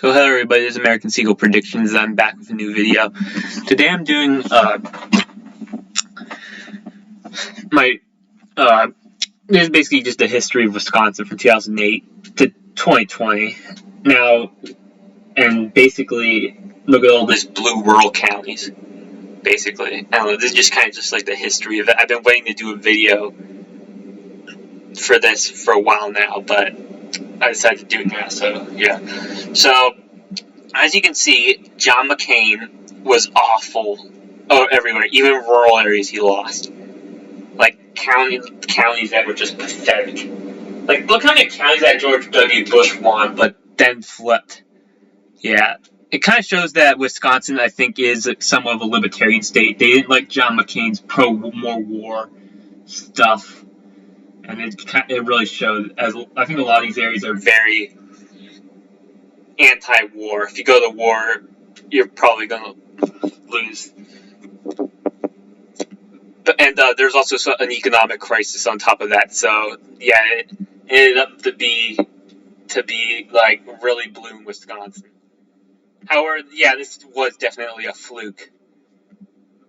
So hello everybody, this is American Seagull Predictions. I'm back with a new video. Today I'm doing my this is basically just the history of Wisconsin from 2008 to 2020. Now, and basically look at all this blue rural counties. Basically, I don't know. This is just kind of just like the history of it. I've been waiting to do a video for this for a while now, but I decided to do it now. So yeah. So as you can see, John McCain was awful everywhere, even rural areas he lost. Like counties that were just pathetic. Like look how many counties that George W. Bush won, but then flipped. Yeah, it kind of shows that Wisconsin, I think, is somewhat of a libertarian state. They didn't like John McCain's more war stuff, and it really showed. As I think a lot of these areas are very anti-war. If you go to war, you're probably gonna lose. And there's also an economic crisis on top of that. So yeah, it ended up to be like really blue in Wisconsin. However, yeah, this was definitely a fluke.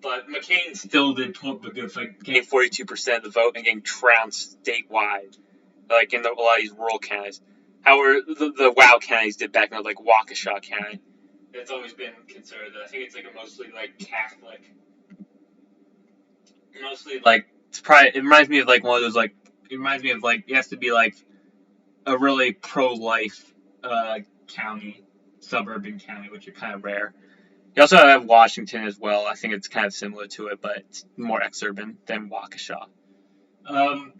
But McCain still did because like gained 42% of the vote and getting trounced statewide, like in a lot of these rural counties. However, the WOW counties did back in like Waukesha County. It's always been conservative. I think it's like a mostly like Catholic. Mostly like it's probably it reminds me of like one of those like it reminds me of like it has to be like a really pro-life county, suburban county, which are kind of rare. You also have Washington as well. I think it's kind of similar to it, but it's more exurban than Waukesha. Um,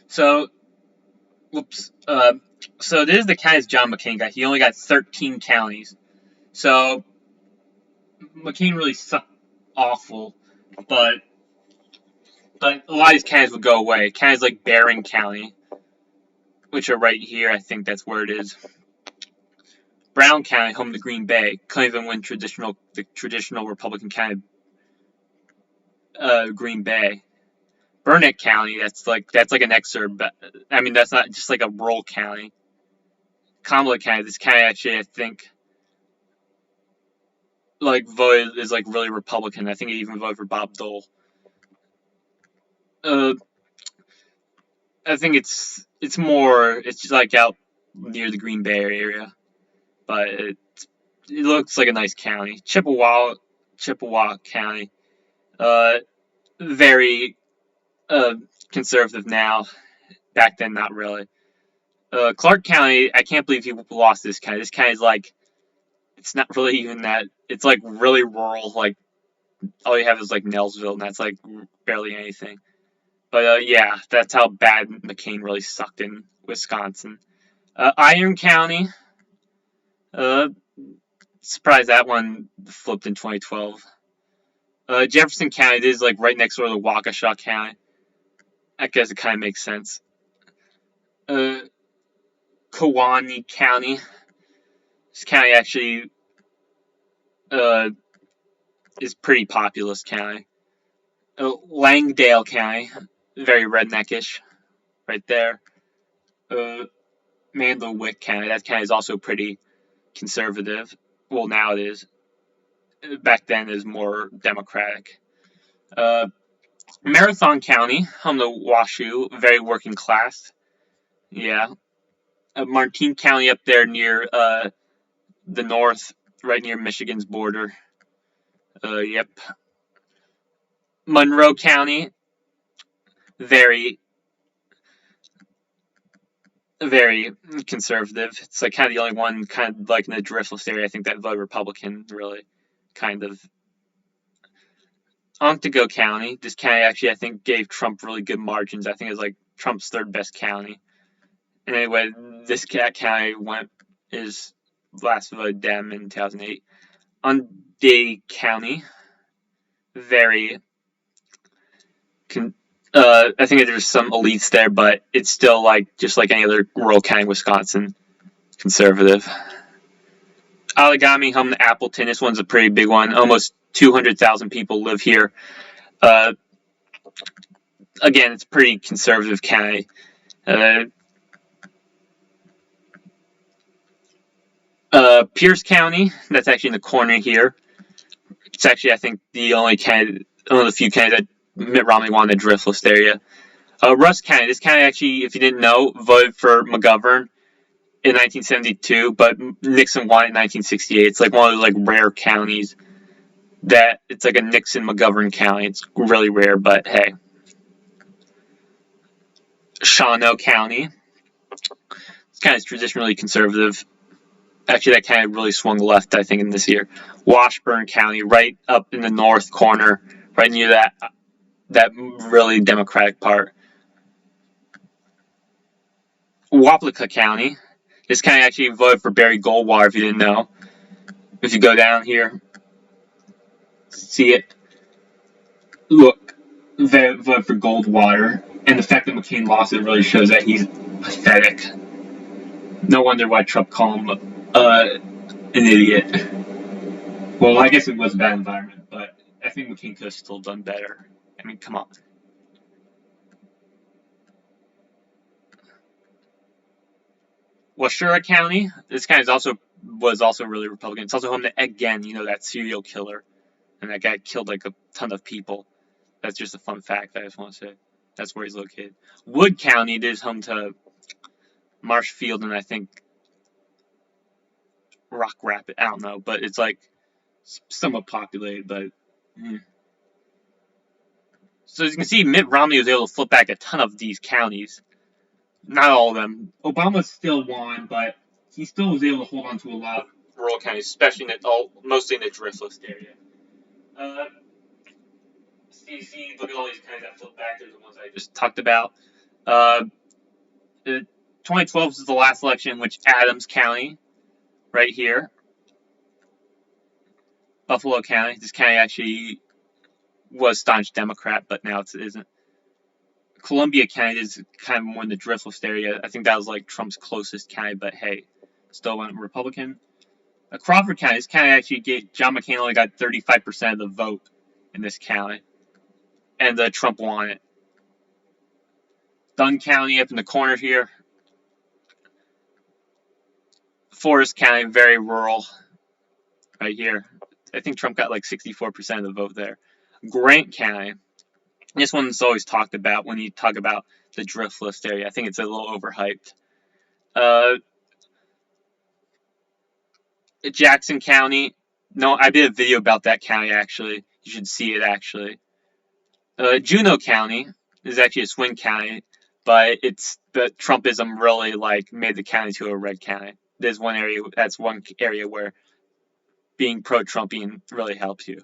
so, whoops. So this is the counties John McCain got. He only got 13 counties. So McCain really sucked awful, but a lot of these counties would go away. Counties like Barron County, which are right here. I think that's where it is. Brown County, home to Green Bay, couldn't even win the traditional Republican county, Green Bay. Burnett County, that's like an exurb. I mean, that's not just like a rural county. Kamala County, this county actually, I think, like voted is like really Republican. I think it even voted for Bob Dole. I think it's just like out near the Green Bay area, but it looks like a nice county. Chippewa County, very conservative now. Back then, not really. Clark County, I can't believe he lost this county. This county is like, it's not really even that. It's like really rural. Like all you have is like Nelsville, and that's like barely anything. But yeah, that's how bad McCain really sucked in Wisconsin. Iron County, surprised that one flipped in 2012. Jefferson County, this is like right next door to Waukesha County. I guess it kind of makes sense. Kewaunee County. This county actually is pretty populous county. Langdale County, very redneckish, right there. Mandelwick County, that county is also pretty conservative. Well, now it is. Back then, it was more democratic. Marathon County, home to WashU, very working class. Yeah. Martin County up there near the north, right near Michigan's border. Yep. Monroe County, very conservative. It's like kind of the only one, kind of like in the Driftless area, I think that voted Republican, really, kind of. Otsego County, this county actually, I think, gave Trump really good margins. I think it was like Trump's third best county. And anyway, this county is last voted Dem in 2008. Uday County, very I think there's some elites there, but it's still like just like any other rural county in Wisconsin, conservative. Allegheny, home to Appleton. This one's a pretty big one. Almost 200,000 people live here. Again, it's pretty conservative county. Pierce County, that's actually in the corner here. It's actually, I think, one of the few counties that Mitt Romney won in the driftless area. Rusk County, this county actually, if you didn't know, voted for McGovern in 1972, but Nixon won it in 1968. It's like one of those rare counties that it's like a Nixon-McGovern county. It's really rare, but hey. Shawano County. This county is traditionally conservative. Actually, that county really swung left, I think, in this year. Washburn County, right up in the north corner, right near that really Democratic part. Wapelka County. This county actually voted for Barry Goldwater, if you didn't know. If you go down here, see it. Look, they voted for Goldwater. And the fact that McCain lost it really shows that he's pathetic. No wonder why Trump called him an idiot. Well, I guess it was a bad environment, but I think McCain could have still done better. I mean, come on. Washura County, this county was also really Republican. It's also home to Ed Gein, that serial killer. And that guy killed a ton of people. That's just a fun fact I just want to say. That's where he's located. Wood County, it is home to Marshfield and I think Rock Rapid. I don't know, but it's somewhat populated, but So as you can see, Mitt Romney was able to flip back a ton of these counties. Not all of them. Obama still won, but he still was able to hold on to a lot of rural counties, especially mostly in the driftless area. See, look at all these counties that flipped back. There's the ones I just talked about. 2012 is the last election in which Adams County, right here, Buffalo County. This county actually was staunch Democrat, but now it isn't. Columbia County is kind of more in the driftless area. I think that was Trump's closest county, but hey, still went Republican. Crawford County, this county actually John McCain only got 35% of the vote in this county, and Trump won it. Dunn County up in the corner here. Forest County, very rural, right here. I think Trump got 64% of the vote there. Grant County. This one's always talked about when you talk about the driftless area. I think it's a little overhyped. Jackson County. No, I did a video about that county, actually. You should see it, actually. Juneau County is actually a swing county, but Trumpism really made the county to a red county. That's one area where being pro-Trumpian really helps you.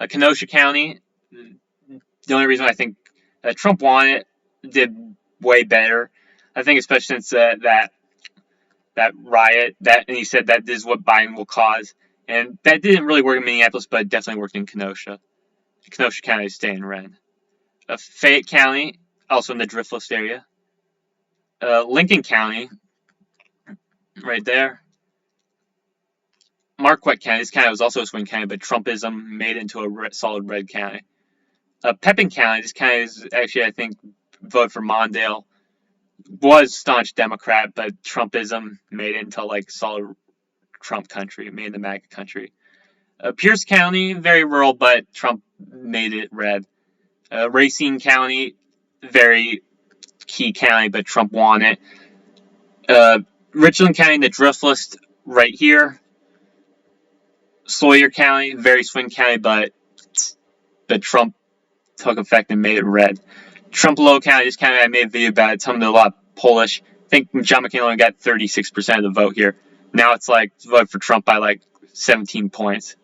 Kenosha County, the only reason I think Trump won it, did way better. I think especially since that riot, and he said that this is what Biden will cause. And that didn't really work in Minneapolis, but it definitely worked in Kenosha. Kenosha County is staying red. Fayette County, also in the driftless area. Lincoln County, right there. Marquette County, this county was also a swing county, but Trumpism made it into a solid red county. Pepin County, this county is actually, I think, voted for Mondale. Was staunch Democrat, but Trumpism made it into solid Trump country, made it the MAGA country. Pierce County, very rural, but Trump made it red. Racine County, very key county, but Trump won it. Richland County, the driftless, right here. Sawyer County, very swing county, but Trump took effect and made it red. Trumpelow County, this county I made a video about it. It's home to a lot of Polish. I think John McCain only got 36% of the vote here. Now it's vote for Trump by 17 points.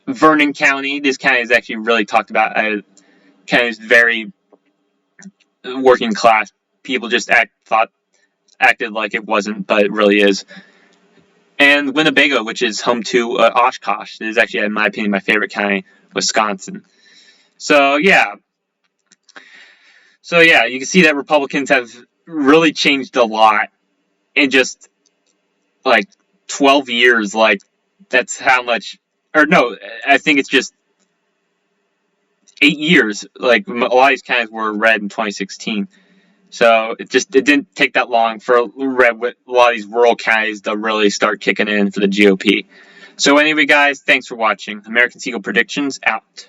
Vernon County, this county is actually really talked about. County is very working class. People just acted like it wasn't, but it really is. And Winnebago, which is home to Oshkosh. It is actually, in my opinion, my favorite county, Wisconsin. So yeah, you can see that Republicans have really changed a lot in just 12 years. That's how much, or no, I think it's just 8 years. A lot of these counties were red in 2016. So it didn't take that long for a lot of these rural counties to really start kicking in for the GOP. So anyway, guys, thanks for watching. American Seagull Predictions out.